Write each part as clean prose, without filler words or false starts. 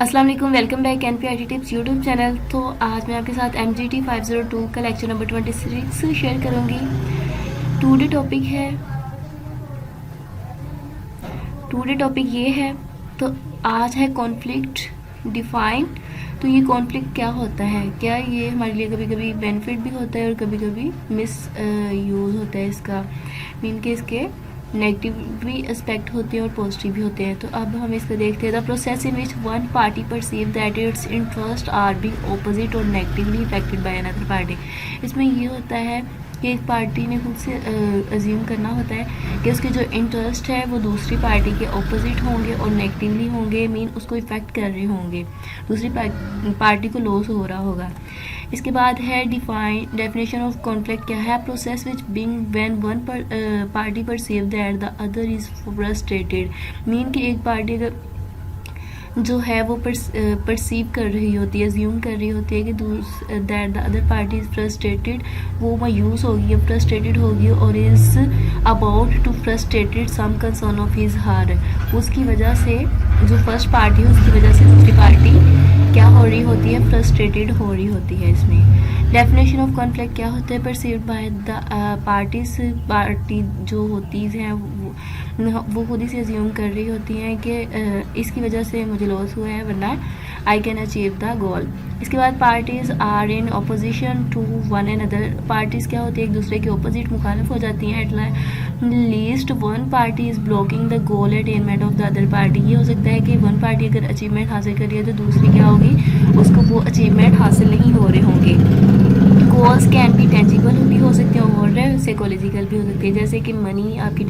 अस्सलाम वालेकुम, welcome back NPIT tips YouTube channel. तो आज मैं आपके साथ MGT 502 का लेक्चर नंबर 26 शेयर करूंगी। टुडे टॉपिक ये है। तो आज है कॉन्फ्लिक्ट डिफाइन। तो ये कॉन्फ्लिक्ट क्या होता है, क्या ये हमारे लिए कभी कभी बेनिफिट भी होता है और कभी कभी मिस यूज़ होता है इसका। मीन के इसके नेगेटिव भी एस्पेक्ट होते हैं और पॉजिटिव भी होते हैं। तो अब हम इसको देखते हैं। The process in which one party perceive that its interest are being opposite और negatively affected by another party. इसमें ये होता है कि एक पार्टी ने खुद से अज्यूम करना होता है कि उसके जो इंटरेस्ट है वो दूसरी पार्टी के ऑपोजिट होंगे और नेगेटिवली होंगे, मीन उसको इफ़ेक्ट कर रहे होंगे, दूसरी पार्टी को लॉस हो रहा होगा। इसके बाद है डेफिनेशन ऑफ कॉन्फ्लिक्ट क्या है। Process which being when one party perceive that the other is frustrated. Mean कि एक पार्टी अगर जो है वो परसीव कर रही होती है, अज्यूम कर रही होती है कि that the other party is frustrated, वो मायूस होगी, फ्रस्ट्रेटेड होगी और is about to frustrated some concern of his her. उसकी वजह से जो फर्स्ट पार्टी है उसकी वजह से दूसरी पार्टी क्या हो रही होती है, फ्रस्ट्रेटेड हो रही होती है। इसमें डेफिनेशन ऑफ कॉन्फ्लिक्ट क्या होता है। परसीव्ड बाय द पार्टी जो होती हैं वो खुद ही से अज्यूम कर रही होती हैं कि इसकी वजह से मुझे लॉस हुआ है, वरना I can achieve the goal. इसके बाद parties are in opposition to one and other. Parties क्या होती है, एक दूसरे के ऑपोजिट मुखालिफ हो जाती हैं। At least one party is blocking the goal attainment of the other party. ये हो सकता है कि वन पार्टी अगर अचीवमेंट हासिल कर रही है तो दूसरी क्या होगी, उसको वो अचीवमेंट हासिल नहीं हो रहे होंगे। गोल्स कैन बी टेंजिबल भी हो सकते हैं और साइकोलॉजिकल भी हो सकती है। जैसे कि मनी आपकी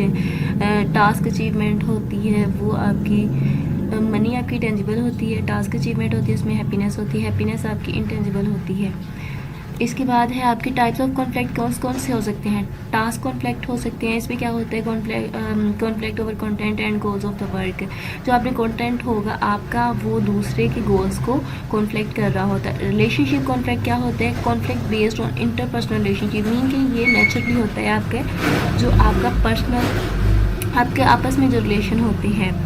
टास्क अचीवमेंट होती है, वो आपकी मनी आपकी टेंजिबल होती है, टास्क अचीवमेंट होती है, उसमें हैप्पीनेस होती है, हैप्पीनेस आपकी इंटेंजिबल होती है। इसके बाद है आपके टाइप्स ऑफ कॉन्फ्लिक्ट कौन कौन से हो सकते हैं। टास्क कॉन्फ्लिक्ट हो सकते हैं। इसमें क्या होता है, conflict over content and goals of the work. जो आपने कंटेंट होगा आपका वो दूसरे के गोल्स को कॉन्फ्लिक्ट कर रहा होता है। रिलेशनशिप कॉन्फ्लिक्ट क्या होता है, conflict based on interpersonal relationship. Mean कि ये नेचुरली होता है आपके जो आपका पर्सनल आपके आपस में जो रिलेशन होते हैं।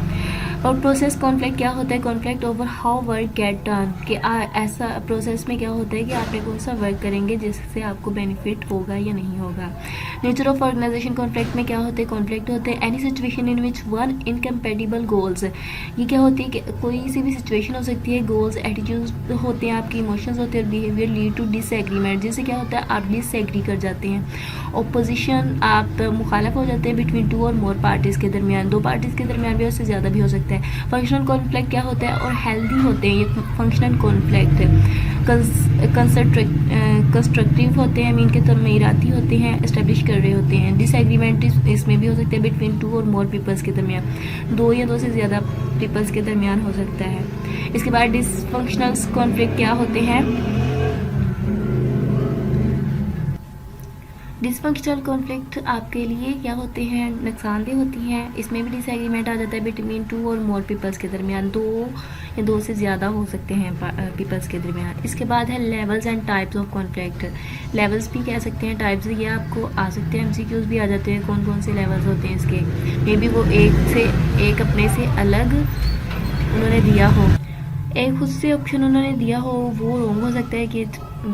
और प्रोसेस कॉन्फ्लिक्ट क्या होता है, conflict over how work get done. कि ऐसा प्रोसेस में क्या होता है कि आपने कौन सा वर्क करेंगे जिससे आपको बेनिफिट होगा या नहीं होगा। नेचर ऑफ ऑर्गेनाइजेशन कॉन्फ्लिक्ट में क्या होते हैं, कॉन्फ्लिक्ट होते हैं any situation in which one incompatible goals. ये क्या होती है कि कोई सी भी सिचुएशन हो सकती है, गोल्स एटीट्यूड होते हैं, आपके इमोशंस होते हैं, बिहेवियर लीड टू डिसएग्रीमेंट, जिससे क्या होता है आप डिसएग्री कर जाते हैं। ओपोजिशन आप मुखालिफ हो जाते हैं बिटवीन टू और मोर पार्टीज़ के दरमियान, दो पार्टीज़ के दरमियान भी, उससे ज़्यादा भी हो सकता है। फंक्शनल कॉन्फ्लिक्ट क्या होता है और हेल्दी होते हैं ये फंक्शनल कॉन्फ्लिक्ट। कंस्ट्रक्टिव होते हैं, मीन के तमीराती होते हैं, इस्टेब्लिश कर रहे होते हैं। डिसएग्रीमेंट इसमें भी हो सकते हैं बिटवीन टू और मोर पीपल्स के दरमियान, दो या दो से ज़्यादा पीपल्स के दरमियान हो सकता है। इसके बाद डिसफंक्शनल कॉन्फ्लिक्ट क्या होते हैं। डिसफंक्शनल कॉन्फ्लिक्ट आपके लिए क्या होते हैं, नुकसानदेह होती हैं। इसमें भी डिसएग्रीमेंट आ जाता है बिटवीन टू और मोर पीपल्स के दरमियान, दो या दो से ज़्यादा हो सकते हैं पीपल्स के दरमियान। इसके बाद है levels and types of conflict. Levels भी कह सकते हैं, टाइप्स ये आपको आ सकते हैं, MCQs भी आ जाते हैं कौन कौन से लेवल्स होते हैं इसके। मे बी वो एक अपने से अलग उन्होंने दिया हो, एक खुद से ऑप्शन उन्होंने दिया हो, वो रॉन्ग हो सकता है कि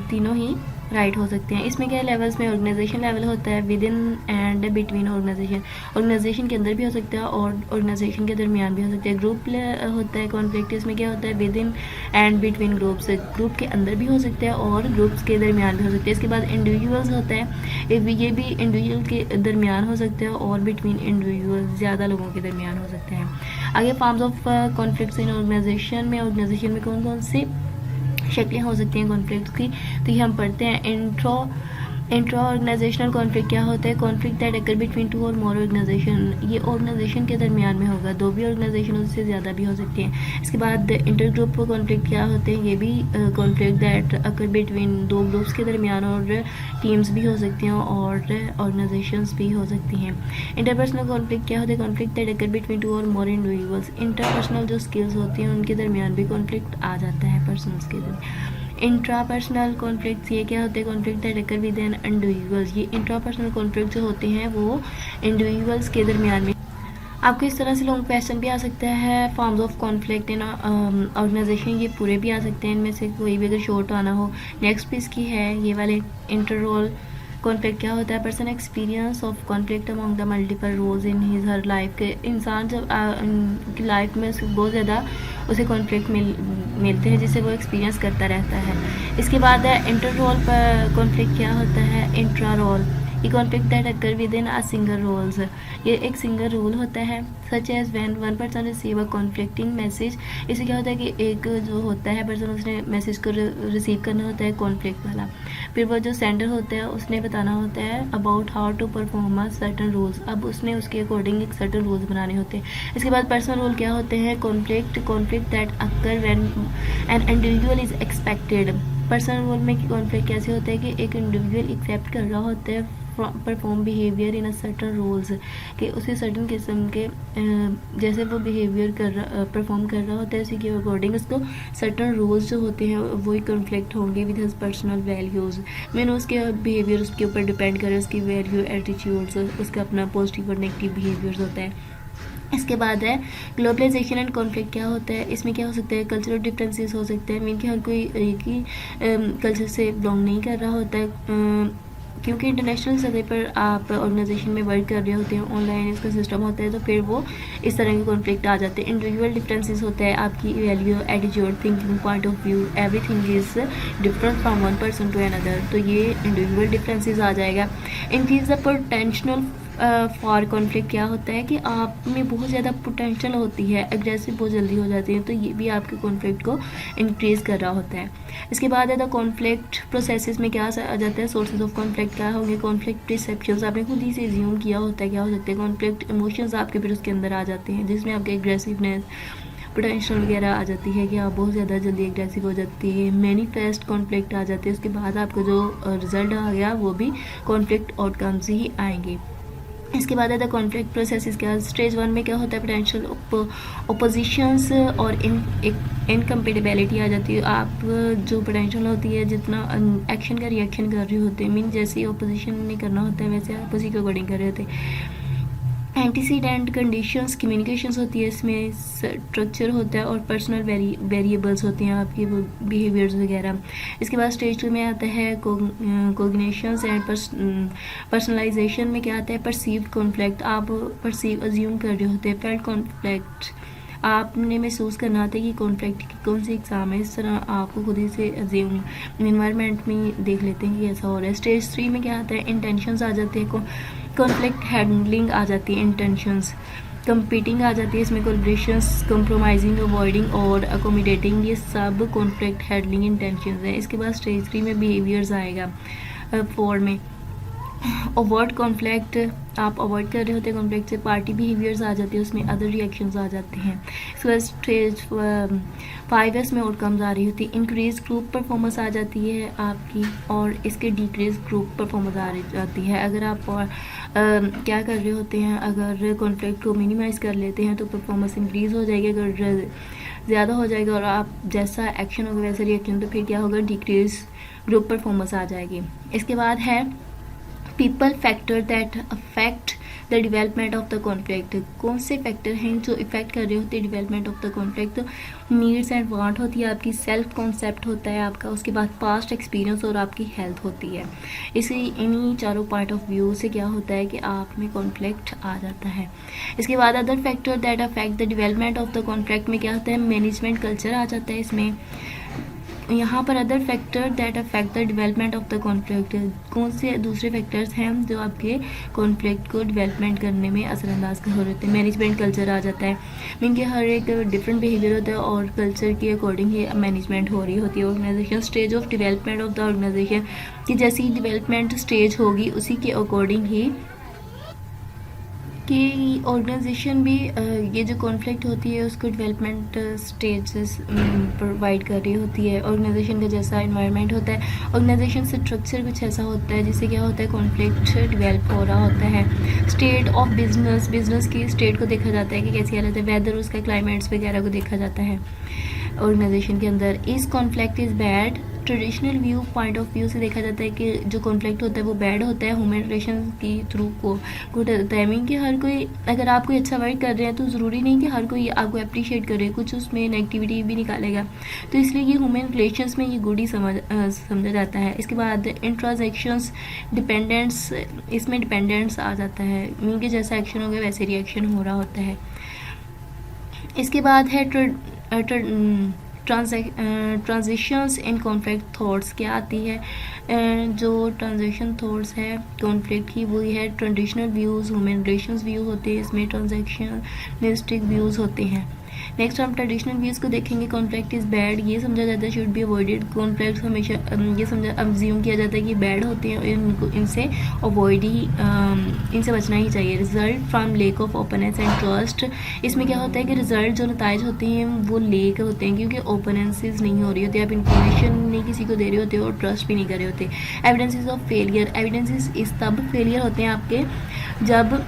तीनों ही राइट हो सकते हैं। इसमें क्या लेवल्स में ऑर्गेनाइजेशन लेवल होता है, within and between organization, organization के अंदर भी हो सकता है और ऑर्गेनाइजेशन के दरमियान भी हो सकता है। ग्रुप होता है कॉन्फ्लिक्ट, इसमें क्या होता है within and between groups, group के अंदर भी हो सकता है और ग्रुप्स के दरमियान भी हो सकता है। इसके बाद इंडिविजुअल्स होता है, ये भी इंडिविजुअल के दरमियान हो सकता है और बिटवीन इंडिविजुअल ज़्यादा लोगों के दरमियान हो सकते हैं। आगे forms of conflicts in organization में, ऑर्गेनाइजेशन में कौन कौन से शक्लें हो सकती हैं कॉन्फ्लिक्ट की, तो ये हम पढ़ते हैं। इंट्रा ऑर्गेनाइजेशनल कॉन्फ्लिक्ट क्या होता है, conflict that occur between two और मोर ऑर्गेनाइजेशन। ये ऑर्गेनाइजेशन के दरमियान में होगा, दो भी ऑर्गेनाइजेशन उससे ज़्यादा भी हो सकती हैं। इसके बाद इंटर ग्रुप कॉन्फ्लिक्ट क्या होते हैं, ये भी कॉन्फ्लिक्ट दैट अकर बिटवीन दो ग्रुप्स के दरमियान और टीम्स भी हो सकती हैं और ऑर्गेनाइजेशंस भी हो सकती हैं। इंटरपर्सनल कॉन्फ्लिक्ट क्या होता है, conflict that occur between two और मोर इंडिविजुअल्स। इंटरपर्सनल जो स्किल्स होती हैं उनके दरमियान भी कॉन्फ्लिक्ट आ जाता है पर्सनल्स के दरमियान। इंट्रापर्सनल कॉन्फ्लिक्ट ये क्या होते हैं, conflict that occur with individuals. ये इंट्रापर्सनल कॉन्फ्लिक्ट जो होते हैं वो इंडिविजुअल्स के दरमियान में आपको इस तरह से लॉन्ग क्वेश्चन भी आ सकता है, forms of conflict in organization, ये पूरे भी आ सकते हैं, इनमें से कोई भी अगर शॉर्ट आना हो। नेक्स्ट भी इसकी है ये वाले, इंटर रोल कॉन्फ्लिक्ट क्या होता है, person experience of conflict among the multiple roles in his her life, के इंसान जब की लाइफ में उसको बहुत ज़्यादा उसे कॉन्फ्लिक्ट मिलते हैं जिससे वो एक्सपीरियंस करता रहता है। इसके बाद है इंटर रोल पर कॉन्फ्लिक्ट क्या होता है, इंट्रा रोल, ये conflict that occur within a single roles, ये एक सिंगल रोल होता है, such as when one person receive a conflicting message. इससे क्या होता है कि एक जो होता है पर्सन, उसने मैसेज को रिसीव करना होता है कॉन्फ्लिक्ट वाला, फिर वो जो सेंडर होता है उसने बताना होता है about how to perform a certain rules, अब उसने उसके अकॉर्डिंग एक सर्टन रूल्स बनाने होते हैं। इसके बाद पर्सनल रोल क्या होते हैं, conflict that occur when an individual is expected, personal role में कॉन्फ्लिक्ट कैसे होता है कि एक इंडिविजुअल एक्सेप्ट कर रहा होता है perform behaviour in a certain roles, कि उसे सर्टन किस्म के जैसे वो बिहेवियर परफॉर्म कर रहा होता है उसी के अकॉर्डिंग उसको सर्टन रोल्स जो होते हैं वही कॉन्फ्लिक्ट होंगे विद हिज पर्सनल वैल्यूज़। मैंने उसके बिहेवियर उसके ऊपर डिपेंड करे, उसकी वैल्यू एटीट्यूड्स, उसका अपना पॉजिटिव और नेगेटिव बिहेवियर्स होता है। इसके बाद है ग्लोबलाइजेशन एंड कॉन्फ्लिक्ट क्या होता है, इसमें क्या हो सकता है, कल्चरल डिफरेंसेस हो सकते हैं, मीन कि हर कोई एक ही कल्चर से बिलोंग नहीं कर रहा होता है, क्योंकि इंटरनेशनल सतह पर आप ऑर्गेनाइजेशन में वर्क कर रहे होते हैं, ऑनलाइन इसका सिस्टम होता है, तो फिर वो इस तरह के कॉन्फ्लिक्ट आ जाते हैं। इंडिविजुअल डिफरेंसेस होता है, आपकी value, attitude, thinking, point of view, everything is different from one person to another, तो ये इंडिविजुअल डिफरेंसेस आ जाएगा। Increase the potential for conflict क्या होता है कि आप में बहुत ज़्यादा पोटेंशियल होती है, एग्रेसिव बहुत जल्दी हो जाती है, तो ये भी आपके कॉन्फ्लिक्ट को इंक्रीज़ कर रहा होता है। इसके बाद है द कॉन्फ्लिक्ट प्रोसेसेस में क्या आ जाता है, सोर्सेज ऑफ कॉन्फ्लिक्ट क्या होंगे, कॉन्फ्लिक्ट परसेप्शंस, आपने खुद ही से एज्यूम किया होता है क्या हो सकते हैं, कॉन्फ्लिक्ट इमोशंस आपके फिर उसके अंदर आ जाते हैं जिसमें आपके एग्रेसिवनेस, पोटेंशियल वगैरह आ जाती है कि आप बहुत ज़्यादा जल्दी एग्रेसिव हो जाती है, मैनिफेस्ट कॉन्फ्लिक्ट आ जाते हैं। उसके बाद आपका जो रिजल्ट आ गया वो भी कॉन्फ्लिक्ट आउटकम्स ही आएंगे। इसके बाद है द कॉन्फ्लिक्ट प्रोसेस क्या, स्टेज 1 में क्या होता है, पोटेंशियल ओपोजिशंस और इनकम्पेटिबिलिटी आ जाती है, आप जो पोटेंशियल होती है जितना एक्शन का रिएक्शन कर रहे होते हैं, मीन जैसे ऑपोजिशन नहीं करना होता है वैसे आप उसी के अकॉर्डिंग कर रहे होते हैं। एंटीसीडेंट कंडीशंस कम्युनिकेशंस होती है, इसमें स्ट्रक्चर होता है और पर्सनल वेरिएबल्स होते हैं आपके वो बिहेवियर्स वगैरह। इसके बाद स्टेज 2 में आता है कोग्निशंस एंड पर्सनलाइजेशन में क्या आता है, परसीव्ड कॉन्फ्लिक्ट, आप परसीव अज्यूम कर रहे होते हैं, फेल्ट कॉन्फ्लिक्ट, आपने महसूस करना आता है कि कॉन्फ्लिक्ट की कौन सी एग्ज़ाम है, इस तरह आपको खुद ही से अज्यूम इन्वायरमेंट में देख लेते हैं कि ऐसा हो रहा है। स्टेज 3 में क्या आता है, इंटेंशंस आ जाते हैं, कॉन्फ्लिक्ट हैंडलिंग आ जाती है, इंटेंशंस कंपीटिंग आ जाती है, इसमें कोलैबोरेशंस, कंप्रोमाइजिंग, अवॉइडिंग और अकोमोडेटिंग, ये सब कॉन्फ्लिक्ट हैंडलिंग इंटेंशंस है। इसके बाद स्टेज 3 में बिहेवियर्स आएगा, 4 में अवॉइड कॉन्फ्लिक्ट, आप अवॉइड कर रहे होते हैं कॉन्फ्लिक्ट से, पार्टी बिहेवियर्स आ जाती है, उसमें अदर रिएक्शंस आ जाते हैं। इसके बाद स्टेज 5 में आउटकम्स आ रही होती है, इंक्रीज ग्रुप परफॉर्मेंस आ जाती है आपकी और इसके डिक्रीज ग्रुप परफॉर्मेंस आ जाती है। अगर आप क्या कर रहे होते हैं, अगर कॉन्फ्लिक्ट को मिनिमाइज़ कर लेते हैं तो परफॉर्मेंस इंक्रीज़ हो जाएगी, अगर ज़्यादा हो जाएगा और आप जैसा एक्शन होगा वैसा रिएक्शन, तो फिर क्या होगा, डिक्रीज ग्रुप परफॉर्मेंस आ जाएगी। इसके बाद है people factor that affect the development of the conflict, कौन से फैक्टर हैं जो इफेक्ट कर रहे होते हैं डेवलपमेंट ऑफ द कॉन्फ्लिक्ट, तो नीड्स एंड वांट होती है आपकी, सेल्फ कॉन्सेप्ट होता है आपका, उसके बाद पास्ट एक्सपीरियंस और आपकी हेल्थ होती है। इसी इन्हीं चारों पॉइंट ऑफ व्यू से क्या होता है कि आप में कॉन्फ्लिक्ट आ जाता है। इसके बाद other factor that affect the development of the conflict में क्या होता है, मैनेजमेंट कल्चर आ जाता है इसमें। यहाँ पर other factor that affect the development of the conflict, कौन से दूसरे फैक्टर्स हैं जो आपके कॉन्फ्लिक्ट को डेवलपमेंट करने में असरअंदाज कर होते हैं। मैनेजमेंट कल्चर आ जाता है, मीन कि हर एक डिफरेंट बिहेवियर होता है और कल्चर के अकॉर्डिंग ही मैनेजमेंट हो रही होती है organization. Stage of development of the organization, कि जैसी डेवलपमेंट स्टेज होगी उसी के अकॉर्डिंग ही कि ऑर्गेनाइजेशन भी ये जो कॉन्फ्लिक्ट होती है उसको डेवलपमेंट स्टेजेस प्रोवाइड कर रही होती है। ऑर्गेनाइजेशन का जैसा इन्वायरमेंट होता है, ऑर्गेनाइजेशन स्ट्रक्चर कुछ ऐसा होता है जिससे क्या होता है, कॉन्फ्लिक्ट डेवलप हो रहा होता है। स्टेट ऑफ बिजनेस, बिजनेस की स्टेट को देखा जाता है कि कैसी हालत है, वेदर, उसका क्लाइमेट्स वगैरह को देखा जाता है ऑर्गेनाइजेशन के अंदर। इस conflict is bad traditional view point of view से देखा जाता है कि जो कॉन्फ्लिक्ट होता है वो बैड होता है ह्यूमन रिलेशन की थ्रू को गुड होता है। मीन कि हर कोई, अगर आप कोई अच्छा वर्क कर रहे हैं तो ज़रूरी नहीं कि हर कोई आपको अप्रिशिएट करे, कुछ उसमें नेगेटिविटी भी निकालेगा, तो इसलिए ये ह्यूमन रिलेशंस में ये गुड ही समझा जाता है। इसके बाद इंट्राजेक्शंस डिपेंडेंट्स, इसमें डिपेंडेंट्स आ जाता है, मीन कि जैसा एक्शन हो गया वैसे रिएक्शन हो रहा होता है। इसके बाद है ट्रांजिशंस इन कॉन्फ्लिक्ट थॉट्स क्या आती है। जो ट्रांजिशन थॉट्स है कॉन्फ्लिक्ट की वही है traditional views, human relations view होते हैं, इसमें ट्रांजैक्शनिस्टिक व्यूज़ होते हैं। नेक्स्ट हम ट्रेडिशनल व्यूज़ को देखेंगे। कॉन्फ्लिक्ट इज़ बैड, ये समझा जाता है शुड बी अवॉइडेड। कॉन्फ्लिक्ट हमेशा ये समझा अज्यूम किया जाता है कि बैड होते हैं, इनको इनसे अवॉइड ही इनसे बचना ही चाहिए। Result from lake of openness and trust, इसमें क्या होता है कि रिजल्ट जो नताइज होते हैं वो लेक होते हैं क्योंकि ओपनेंसेस नहीं हो रही होती, आप इंफॉर्मेशन नहीं किसी को दे रहे होते और ट्रस्ट भी नहीं कर रहे होते। एविडेंसेस ऑफ फेलियर, एविडेंसेस इस तब फेलियर होते हैं आपके जब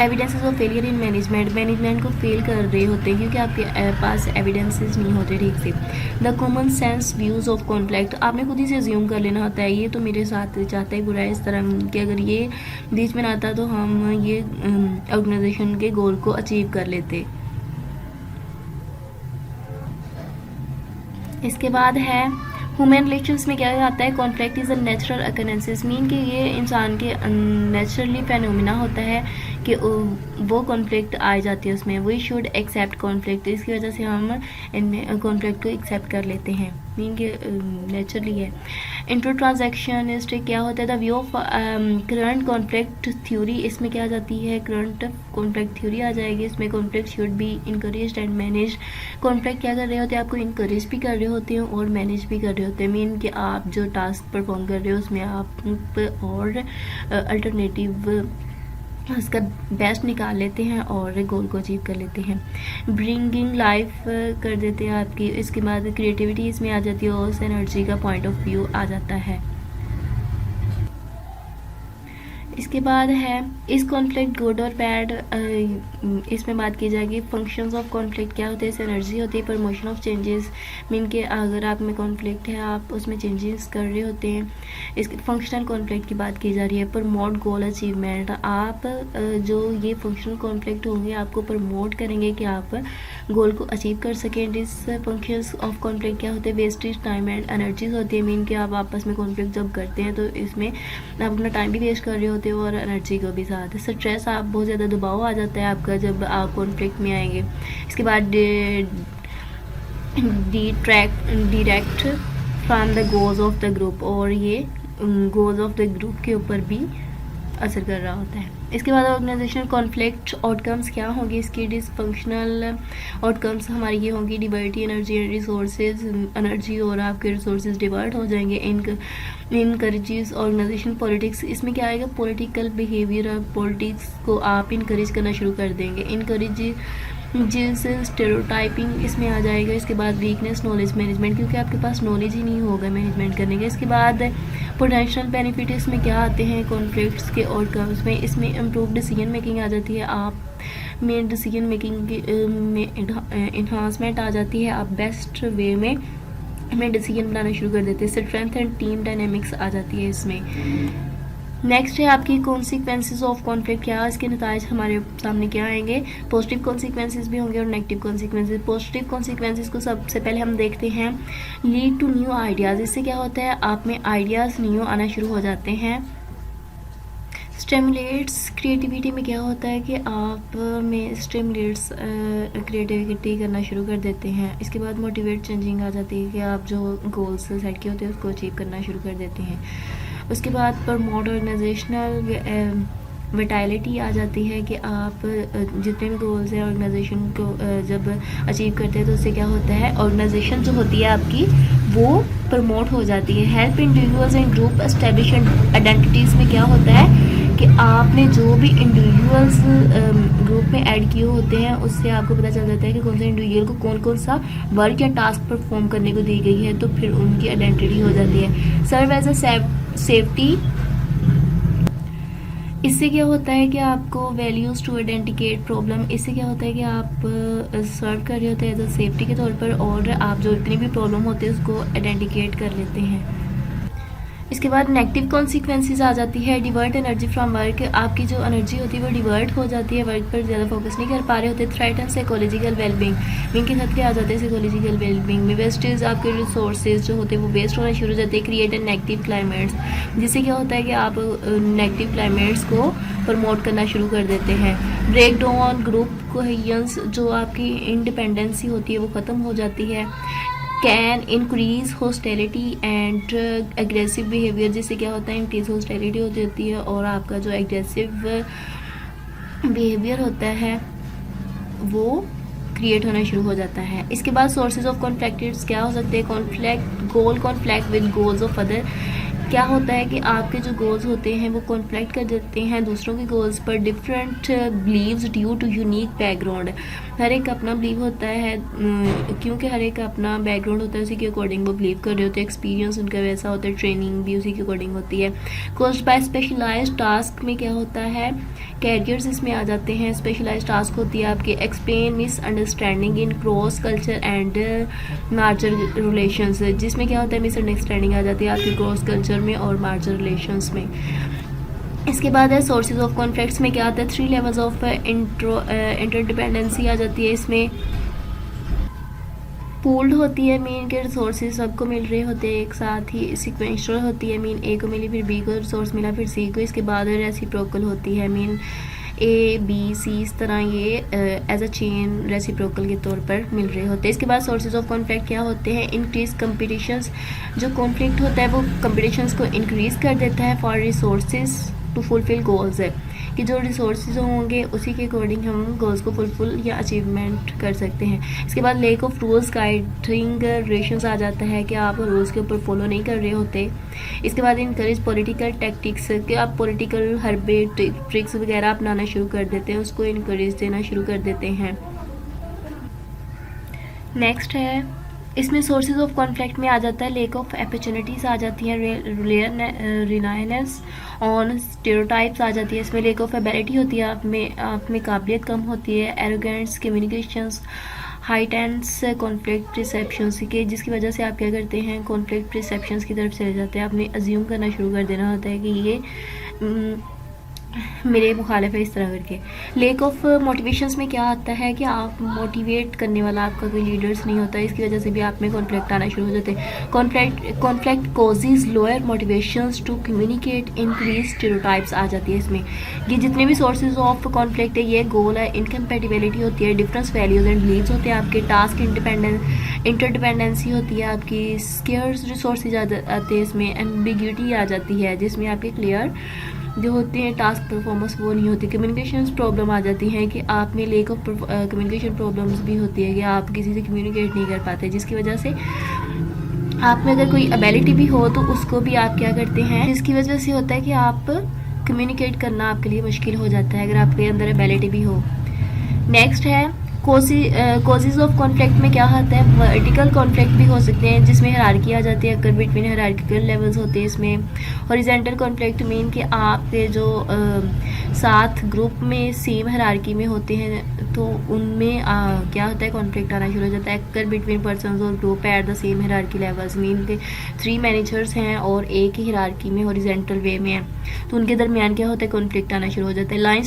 evidences of failure in management को फेल कर रहे होते हैं क्योंकि आपके पास एविडेंसेस नहीं होते ठीक से। The common sense views of conflict, आपने खुद ही से अज्यूम कर लेना होता है ये तो मेरे साथ चाहता ही बुरा है, इस तरह कि अगर ये बीच में ना आता तो हम ये ऑर्गेनाइजेशन के गोल को अचीव कर लेते। इसके बाद है ह्यूमन रिलेशंस में क्या आता है, conflict is a natural occurrences, mean कि ये इंसान के नेचुरली फेनोमिना होता है कि वो कॉन्फ्लिक्ट आ जाती है उसमें। वी शुड एक्सेप्ट कॉन्फ्लिक्ट, इसकी वजह से हम इनमें कॉन्फ्लिक्ट को एक्सेप्ट कर लेते हैं, मीन कि नेचुरली है। इंट्रो ट्रांजैक्शनिस्टिक क्या होता है, the view of current conflict theory, इसमें क्या आ जाती है करंट कॉन्फ्लिक्ट थ्योरी आ जाएगी। इसमें conflict should be encouraged and manage, conflict क्या कर रहे होते हैं, आपको इनकरेज भी कर रहे होते हैं और मैनेज भी कर रहे होते हैं, मीन कि आप जो टास्क परफॉर्म कर रहे हो उसमें आप और अल्टरनेटिव उसका बेस्ट निकाल लेते हैं और गोल को अचीव कर लेते हैं। ब्रिंगिंग लाइफ कर देते हैं आपकी। इसके बाद क्रिएटिविटी इसमें आ जाती है और उस एनर्जी का पॉइंट ऑफ व्यू आ जाता है। इसके बाद है इस कॉन्फ्लिक्ट गुड और बैड, इसमें बात की जाएगी। फंक्शंस ऑफ कॉन्फ्लिक्ट क्या होते हैं, इस एनर्जी होती है प्रमोशन ऑफ चेंजेस, मीन के अगर आप में कॉन्फ्लिक्ट है आप उसमें चेंजेस कर रहे होते हैं। इसके फंक्शनल कॉन्फ्लिक्ट की बात की जा रही है। प्रमोट गोल अचीवमेंट, आप जो ये फंक्शनल कॉन्फ्लिक्ट होंगे आपको प्रमोट करेंगे कि आप गोल को अचीव कर सकें। डिस फंक्शंस ऑफ कॉन्फ्लिक्ट क्या होते हैं, वेस्टेज टाइम एंड एनर्जीज होती है, मीन कि आप आपस में कॉन्फ्लिक्ट जब करते हैं तो इसमें आप अपना टाइम भी वेस्ट कर रहे होते हो और एनर्जी को भी साथ। स्ट्रेस, आप बहुत ज़्यादा दबाव आ जाता है आपका जब आप कॉन्फ्लिक्ट में आएंगे। इसके बाद direct from the goals of the group, और ये गोल्स ऑफ द ग्रुप के ऊपर भी असर कर रहा होता है। इसके बाद ऑर्गेनाइजेशनल कॉन्फ्लिक्ट आउटकम्स क्या होंगे इसकी, डिसफंक्शनल आउटकम्स हमारी ये होंगी डिवर्टी एनर्जी एंड रिसोर्सेज, एनर्जी और आपके रिसोर्सेज डिवर्ट हो जाएंगे। इनकरेजेस ऑर्गेनाइजेशन पॉलिटिक्स, इसमें क्या आएगा पॉलिटिकल बिहेवियर, पॉलिटिक्स को आप इनकरेज करना शुरू कर देंगे। इनकरेज स्टेरियोटाइपिंग इसमें आ जाएगा। इसके बाद वीकनेस नॉलेज मैनेजमेंट, क्योंकि आपके पास नॉलेज ही नहीं होगा मैनेजमेंट करने का। इसके बाद पोटेंशियल बेनिफिट इसमें क्या आते हैं कॉन्फ्लिक्ट्स के आउटकम्स में, इसमें इम्प्रूव डिसीजन मेकिंग आ जाती है, आप में डिसीजन मेकिंग में इन्हांसमेंट आ जाती है, आप बेस्ट वे में हमें डिसीजन बनाना शुरू कर देते हैं। स्ट्रेंथ एंड टीम डायनेमिक्स आ जाती है इसमें। नेक्स्ट है आपकी कॉन्सिक्वेंसेज ऑफ कॉन्फ्लिक्ट, क्या इसके नताइज हमारे सामने क्या आएंगे, पॉजिटिव कॉन्सिक्वेंसेज भी होंगे और नेगेटिव कॉन्सिक्वेंसेज। पॉजिटिव कॉन्सिक्वेंसेज को सबसे पहले हम देखते हैं लीड टू न्यू आइडियाज़, इससे क्या होता है आप में आइडियाज़ न्यू आना शुरू हो जाते हैं। स्टिमुलेट्स क्रिएटिविटी में क्या होता है कि आप में स्टिमुलेट्स क्रिएटिविटी करना शुरू कर देते हैं। इसके बाद मोटिवेट चेंजिंग आ जाती है कि आप जो गोल्स सेट किए होते हैं उसको अचीव करना शुरू कर देते हैं। उसके बाद प्रमोट ऑर्गेनाइजेशनल विटालिटी आ जाती है कि आप जितने भी गोल्स हैं ऑर्गेनाइजेशन को जब अचीव करते हैं तो उससे क्या होता है ऑर्गेनाइजेशन जो होती है आपकी वो प्रमोट हो जाती है। Help individuals and group establish identities में क्या होता है कि आपने जो भी इंडिविजुअल्स ग्रुप में ऐड किए होते हैं उससे आपको पता चल जाता है कि कौन से इंडिविजुअल को कौन कौन सा वर्क या टास्क परफॉर्म करने को दी गई है, तो फिर उनकी आइडेंटिटी हो जाती है। सर्व एज अ सेफ्टी, इससे क्या होता है कि आपको वैल्यूज़ टू आइडेंटिकेट प्रॉब्लम, इससे क्या होता है कि आप सर्व कर रहे होते हैं एज अ सेफ्टी के तौर पर, और आप जो इतनी भी प्रॉब्लम होते हैं उसको आइडेंटिकेट कर लेते हैं। इसके बाद नेगेटिव कॉन्सिक्वेंसेज आ जाती है, डिवर्ट एनर्जी फ्रॉम वर्क, आपकी जो एनर्जी होती है वो डिवर्ट हो जाती है, वर्क पर ज़्यादा फोकस नहीं कर पा रहे होते। थ्रेटन साइकोलॉजिकल वेलबींग, के खतरे आ जाते हैं साइकोलॉजिकल वेलबींग में। वेस्टेज, आपके रिसोर्सेज जो होते हैं वो वेस्ट होना शुरू हो जाते हैं। क्रिएट एन नेगेटिव क्लाइमेट्स, जिससे क्या होता है कि आप नेगेटिव क्लाइमेट्स को प्रमोट करना शुरू कर देते हैं। ब्रेक डाउन ग्रुप कोहेजन्स, जो आपकी इंडिपेंडेंसी होती है वो ख़त्म हो जाती है। Can increase hostility and aggressive behaviour, जिससे क्या होता है इंक्रीज हॉस्टिलिटी हो जाती है और आपका जो एग्रेसिव बिहेवियर होता है वो क्रिएट होना शुरू हो जाता है। इसके बाद सोर्सेज ऑफ कॉन्फ्लिक्ट्स क्या हो सकते हैं? Conflict goal, conflict with goals of other, क्या होता है कि आपके जो गोल्स होते हैं वो कॉन्फ्लिक्ट कर देते हैं दूसरों के गोल्स पर। Different believes due to unique background, हर एक का अपना बिलीव होता है, क्योंकि हर एक का अपना बैकग्राउंड होता है, उसी के अकॉर्डिंग वो बिलीव कर रहे होते हैं। एक्सपीरियंस उनका वैसा होता है, ट्रेनिंग भी उसी के अकॉर्डिंग होती है। कोस्ट बाय स्पेशलाइज्ड टास्क में क्या होता है? कैरियर्स इसमें आ जाते हैं। स्पेशलाइज्ड टास्क होती है आपके explain misunderstanding in cross culture and merger relations, जिसमें क्या होता है मिसअंडरस्टैंडिंग आ जाती है आपके क्रॉस कल्चर में और मार्जर रिलेशंस में। इसके बाद है सोर्सेज ऑफ कॉन्फ्लिक्ट्स में क्या आता है? 3 लेवल्स ऑफ इंटरडिपेंडेंसी आ जाती है। इसमें पूल्ड होती है, मीन के रिसोर्सेज सबको मिल रहे होते हैं एक साथ ही। सिक्वेंशल होती है, मीन ए को मिली फिर बी को रिसोर्स मिला फिर सी को। इसके बाद रेसिप्रोकल होती है, मीन ए बी सी इस तरह ये एज अ चेन रेसिप्रोकल के तौर पर मिल रहे होते हैं। इसके बाद सोर्सेज ऑफ कॉन्फ्लिक्ट क्या होते हैं? इंक्रीज कंपटीशंस, जो कॉन्फ्लिक्ट होता है वो कंपटीशंस को इंक्रीज कर देता है for resources to fulfil goals, है कि जो रिसोर्सेज होंगे उसी के अकॉर्डिंग हम गोल्स को फुलफिल या अचीवमेंट कर सकते हैं। इसके बाद lack of rules guiding relations आ जाता है कि आप रूल्स के ऊपर फॉलो नहीं कर रहे होते। इसके बाद इनकरेज पॉलिटिकल टैक्टिक्स, कि आप पॉलिटिकल हरबे ट्रिक्स वगैरह अपनाना शुरू कर देते हैं, उसको इनकरेज देना शुरू कर देते हैं। नेक्स्ट है, इसमें सोर्सेज ऑफ कॉन्फ्लिक्ट में आ जाता है लेक ऑफ अपॉर्चुनिटीज आ जाती है, रिलायंस ऑन स्टेरियोटाइप्स आ जाती है। इसमें लेक ऑफ एबिलिटी होती है, आप में काबिलियत कम होती है। एरोगेंस कम्युनिकेशंस, हाइटेंस कॉन्फ्लिक्ट रिसेप्शंस के, जिसकी वजह से आप क्या करते हैं कॉन्फ्लिक्ट रिसेप्शंस की तरफ चले जाते हैं। आपने अज्यूम करना शुरू कर देना होता है कि ये मेरे मुखालिफ है, इस तरह करके। लेक ऑफ मोटिवेशंस में क्या आता है कि आप मोटिवेट करने वाला आपका कोई लीडर्स नहीं होता, इसकी वजह से भी आप में कॉन्फ्लिक्ट आना शुरू हो जाते हैं। Conflict causes lower motivations to communicate, increase stereotypes आ जाती है इसमें। ये जितने भी सोर्सेज ऑफ कॉन्फ्लिक्ट है ये गोल है, इनकम्पैटिबिलिटी होती है, डिफरेंस वैल्यूज एंड बिलीव्स होते हैं आपके, टास्क इंटरडिपेंडेंसी होती है आपकी, स्केयर्स रिसोर्सेज आते हैं इसमें, एम्बिग्यूटी आ जाती है जिसमें आपके क्लियर जो होते हैं टास्क परफॉर्मेंस वो नहीं होती। कम्युनिकेशन प्रॉब्लम आ जाती है कि आप में लेक ऑफ कम्युनिकेशन प्रॉब्लम्स भी होती है कि आप किसी से कम्युनिकेट नहीं कर पाते, जिसकी वजह से आप में अगर कोई एबिलिटी भी हो तो उसको भी आप क्या करते हैं, जिसकी वजह से होता है कि आप कम्युनिकेट करना आपके लिए मुश्किल हो जाता है अगर आपके अंदर एबिलिटी भी हो। नेक्स्ट है कोजेज ऑफ कॉन्फ्लिक्ट में क्या आता है? वर्टिकल कॉन्फ्लिक्ट भी हो सकते हैं जिसमें हायरार्की आ जाती है, अगर बिटवीन हायरार्किकल लेवल्स होते हैं इसमें। हॉरिजॉन्टल कॉन्फ्लिक्ट मीन कि आपके जो साथ ग्रुप में सेम हायरार्की में होते हैं तो उनमें क्या होता है कॉन्फ्लिक्ट आना शुरू हो जाता है, अगर बिटवीन पर्सनस और group at the same hierarchy levels, mean के 3 मैनेजर्स हैं और एक ही हायरार्की में हॉरिजॉन्टल वे में है तो उनके दरमियान क्या होता है कॉन्फ्लिक्ट आना शुरू हो जाता है। लाइन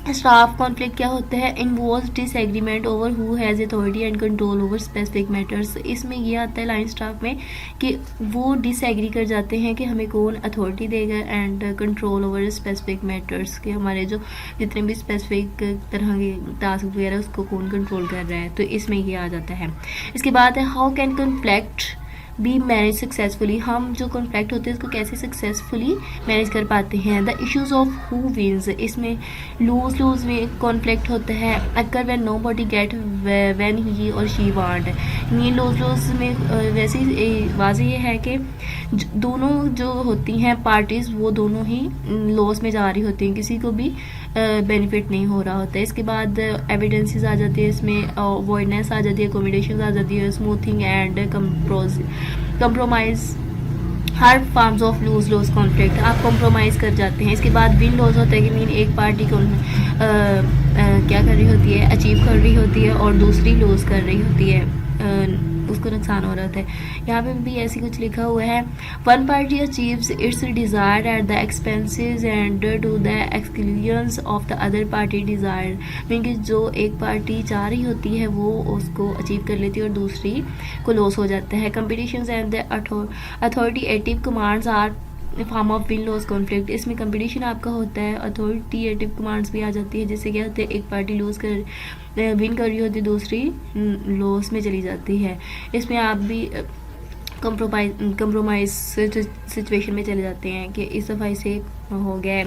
स्टाफ कॉन्फ्लिक्ट क्या होता है? Involve disagreement over who has authority and control over specific matters. इसमें ये आता है लाइन स्टाफ में कि वो डिसएग्री कर जाते हैं कि हमें कौन अथॉरिटी देगा and control over specific matters, कि हमारे जो जितने भी स्पेसिफिक तरह के टास्क वगैरह उसको कौन कंट्रोल कर रहा है, तो इसमें ये आ जाता है। इसके बाद है how can conflict be manage successfully, हम जो कॉन्फ्लिक्ट होते हैं उसको कैसे सक्सेसफुली मैनेज कर पाते हैं। The issues of who wins, इसमें लूज में कॉन्फ्लिक्ट होता है, अगर when nobody get what he और शी वांट। ये लूज में वैसे वाज़ेह ये है कि दोनों जो होती हैं पार्टीज़ वो दोनों ही लॉस में जा रही होती हैं, किसी को भी बेनिफिट नहीं हो रहा होता है। इसके बाद एविडेंसेस आ जाती है इसमें, अवॉइडनेस आ जाती है, अकोमोडेशन आ जाती है, smoothing and compromise are forms of lose loss conflict, आप कॉम्प्रोमाइज़ कर जाते हैं। इसके बाद विन लॉस होता है कि मीन एक पार्टी को क्या कर रही होती है, अचीव कर रही होती है और दूसरी लॉस कर रही होती है, उसको नुकसान हो रहा होता है। यहाँ पे भी ऐसी कुछ लिखा हुआ है, one party achieves its desire at the expenses and to the exclusions of the other party desire, mean कि जो एक पार्टी चाह रही होती है वो उसको अचीव कर लेती है और दूसरी को लॉस हो जाता है। Competitions and the authoritative commands are form of win loss conflict, इसमें कंपटीशन आपका होता है, अथॉरिटेटिव कमांड्स भी आ जाती है, जिससे क्या होता है एक पार्टी लूज कर विन कर रही होती है, दूसरी लॉस में चली जाती है। इसमें आप भी कंप्रोमाइज सिचुएशन में चले जाते हैं कि इस दफ़ा इसे हो गया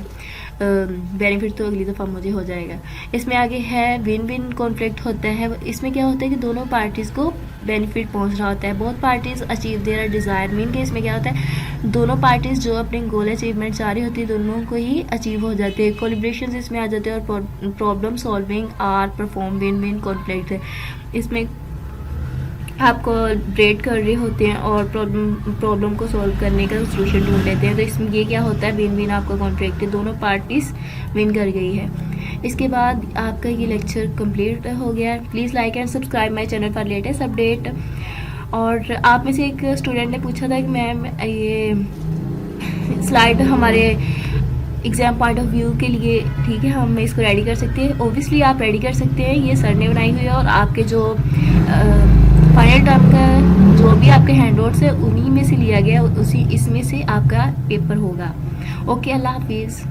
बेनिफिट तो अगली दफ़ा मुझे हो जाएगा। इसमें आगे है विन विन कॉन्फ्लिक्ट होता है, इसमें क्या होता है कि दोनों पार्टीज़ को बेनिफिट पहुंच रहा होता है, both parties achieve their desire, mean के इसमें क्या होता है दोनों पार्टीज़ जो अपने गोल अचीवमेंट चाह रही होती है दोनों को ही अचीव हो जाते हैं। कोलिब्रेशन इसमें आ जाते हैं और problem solving are perform win win conflict, इसमें आप कोलैबोरेट कर रहे होते हैं और प्रॉब्लम को सॉल्व करने का सोल्यूशन ढूंढ लेते हैं। तो इसमें ये क्या होता है, विन विन आपका कॉन्ट्रैक्ट है, दोनों पार्टीज विन कर गई है। इसके बाद आपका ये लेक्चर कंप्लीट हो गया है। Please like and subscribe my channel for latest update. और आप में से एक स्टूडेंट ने पूछा था कि मैम ये स्लाइड हमारे एग्ज़ाम पॉइंट ऑफ व्यू के लिए ठीक है, हम इसको रेडी कर सकते हैं। ओबियसली आप रेडी कर सकते हैं, ये सर ने बनाई हुई है और आपके जो फाइनल टर्म का जो भी आपके हैंडआउट्स है उन्हीं में से लिया गया, उसी इसमें से आपका पेपर होगा। ओके, अल्लाह हाफिज़।